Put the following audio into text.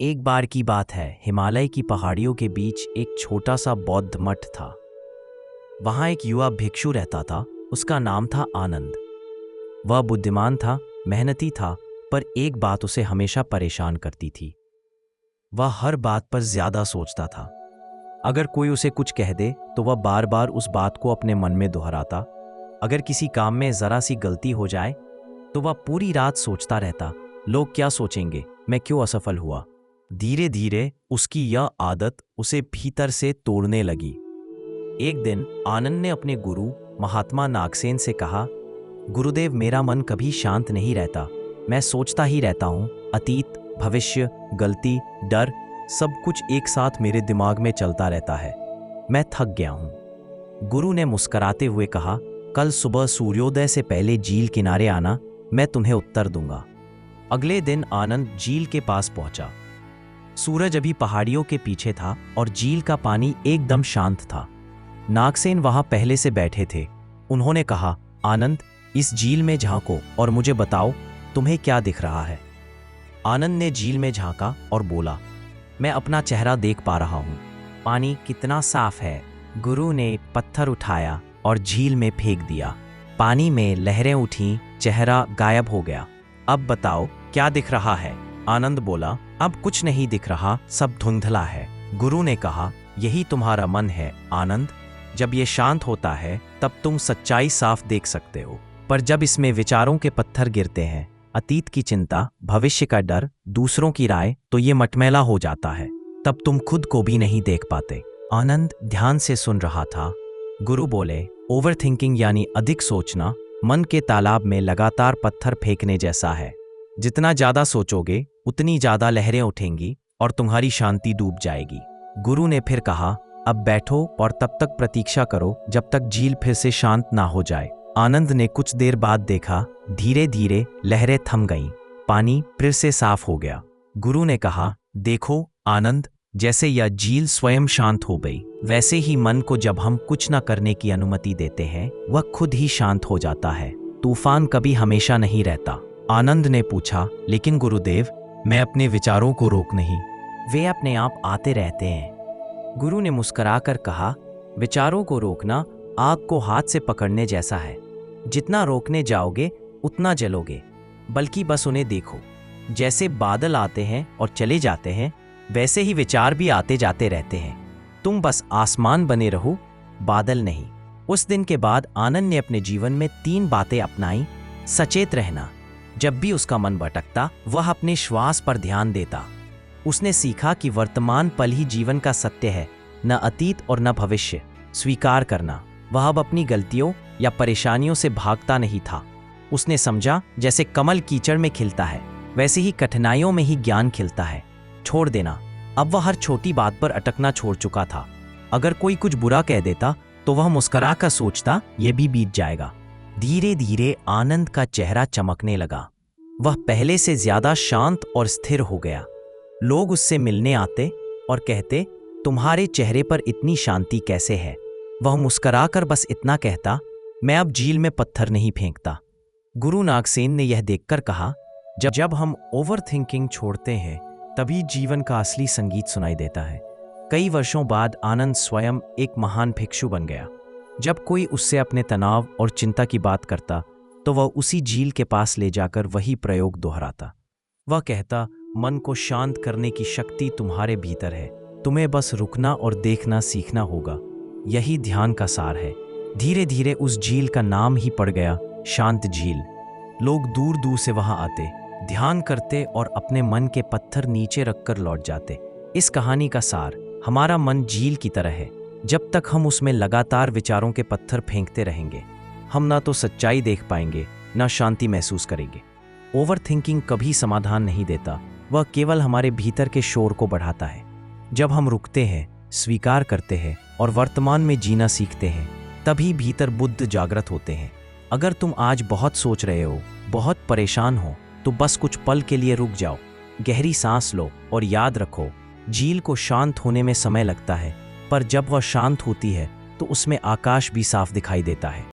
एक बार की बात है, हिमालय की पहाड़ियों के बीच एक छोटा सा बौद्ध मठ था। वहां एक युवा भिक्षु रहता था। उसका नाम था आनंद। वह बुद्धिमान था, मेहनती था, पर एक बात उसे हमेशा परेशान करती थी। वह हर बात पर ज्यादा सोचता था। अगर कोई उसे कुछ कह दे तो वह बार बार उस बात को अपने मन में दोहराता। अगर किसी काम में जरा सी गलती हो जाए तो वह पूरी रात सोचता रहता, लोग क्या सोचेंगे, मैं क्यों असफल हुआ। धीरे धीरे उसकी यह आदत उसे भीतर से तोड़ने लगी। एक दिन आनंद ने अपने गुरु महात्मा नागसेन से कहा, गुरुदेव, मेरा मन कभी शांत नहीं रहता। मैं सोचता ही रहता हूँ। अतीत, भविष्य, गलती, डर, सब कुछ एक साथ मेरे दिमाग में चलता रहता है। मैं थक गया हूँ। गुरु ने मुस्कुराते हुए कहा, कल सुबह सूर्योदय से पहले झील किनारे आना, मैं तुम्हें उत्तर दूंगा। अगले दिन आनंद झील के पास पहुंचा। सूरज अभी पहाड़ियों के पीछे था और झील का पानी एकदम शांत था। नागसेन वहां पहले से बैठे थे। उन्होंने कहा, आनंद, इस झील में झांको और मुझे बताओ तुम्हें क्या दिख रहा है। आनंद ने झील में झांका और बोला, मैं अपना चेहरा देख पा रहा हूं। पानी कितना साफ है। गुरु ने पत्थर उठाया और झील में फेंक दिया। पानी में लहरें उठी, चेहरा गायब हो गया। अब बताओ क्या दिख रहा है। आनंद बोला, अब कुछ नहीं दिख रहा, सब धुंधला है। गुरु ने कहा, यही तुम्हारा मन है आनंद। जब ये शांत होता है तब तुम सच्चाई साफ देख सकते हो, पर जब इसमें विचारों के पत्थर गिरते हैं, अतीत की चिंता, भविष्य का डर, दूसरों की राय, तो ये मटमैला हो जाता है। तब तुम खुद को भी नहीं देख पाते। आनंद ध्यान से सुन रहा था। गुरु बोले, ओवर थिंकिंग यानी अधिक सोचना मन के तालाब में लगातार पत्थर फेंकने जैसा है। जितना ज्यादा सोचोगे उतनी ज्यादा लहरें उठेंगी और तुम्हारी शांति डूब जाएगी। गुरु ने फिर कहा, अब बैठो और तब तक प्रतीक्षा करो जब तक झील फिर से शांत ना हो जाए। आनंद ने कुछ देर बाद देखा, धीरे धीरे लहरें थम गईं, पानी फिर से साफ हो गया। गुरु ने कहा, देखो आनंद, जैसे यह झील स्वयं शांत हो गई, वैसे ही मन को जब हम कुछ न करने की अनुमति देते हैं, वह खुद ही शांत हो जाता है। तूफान कभी हमेशा नहीं रहता। आनंद ने पूछा, लेकिन गुरुदेव, मैं अपने विचारों को रोक नहीं। वे अपने आप आते रहते हैं। गुरु ने मुस्कुराकर कहा, विचारों को रोकना आग को हाथ से पकड़ने जैसा है। जितना रोकने जाओगे उतना जलोगे, बल्कि बस उन्हें देखो। जैसे बादल आते हैं और चले जाते हैं, वैसे ही विचार भी आते जाते रहते हैं। तुम बस आसमान बने रहो, बादल नहीं। उस दिन के बाद आनंद ने अपने जीवन में 3 बातें अपनाई। सचेत रहना, जब भी उसका मन भटकता वह अपने श्वास पर ध्यान देता। उसने सीखा कि वर्तमान पल ही जीवन का सत्य है, न अतीत और न भविष्य। स्वीकार करना, वह अब अपनी गलतियों या परेशानियों से भागता नहीं था। उसने समझा, जैसे कमल कीचड़ में खिलता है, वैसे ही कठिनाइयों में ही ज्ञान खिलता है। छोड़ देना, अब वह हर छोटी बात पर अटकना छोड़ चुका था। अगर कोई कुछ बुरा कह देता तो वह मुस्कुरा कर सोचता, यह भी बीत जाएगा। धीरे धीरे आनंद का चेहरा चमकने लगा। वह पहले से ज्यादा शांत और स्थिर हो गया। लोग उससे मिलने आते और कहते, तुम्हारे चेहरे पर इतनी शांति कैसे है। वह मुस्कुराकर बस इतना कहता, मैं अब झील में पत्थर नहीं फेंकता। गुरु नागसेन ने यह देखकर कहा, जब हम ओवर थिंकिंग छोड़ते हैं तभी जीवन का असली संगीत सुनाई देता है। कई वर्षों बाद आनंद स्वयं एक महान भिक्षु बन गया। जब कोई उससे अपने तनाव और चिंता की बात करता तो वह उसी झील के पास ले जाकर वही प्रयोग दोहराता। वह कहता, मन को शांत करने की शक्ति तुम्हारे भीतर है, तुम्हें बस रुकना और देखना सीखना होगा। यही ध्यान का सार है। धीरे धीरे उस झील का नाम ही पड़ गया, शांत झील। लोग दूर दूर से वहां आते, ध्यान करते और अपने मन के पत्थर नीचे रखकर लौट जाते। इस कहानी का सार, हमारा मन झील की तरह है। जब तक हम उसमें लगातार विचारों के पत्थर फेंकते रहेंगे, हम ना तो सच्चाई देख पाएंगे, ना शांति महसूस करेंगे। ओवर थिंकिंग कभी समाधान नहीं देता, वह केवल हमारे भीतर के शोर को बढ़ाता है। जब हम रुकते हैं, स्वीकार करते हैं और वर्तमान में जीना सीखते हैं, तभी भीतर बुद्ध जागृत होते हैं। अगर तुम आज बहुत सोच रहे हो, बहुत परेशान हो, तो बस कुछ पल के लिए रुक जाओ, गहरी सांस लो और याद रखो, झील को शांत होने में समय लगता है, पर जब वह शांत होती है तो उसमें आकाश भी साफ दिखाई देता है।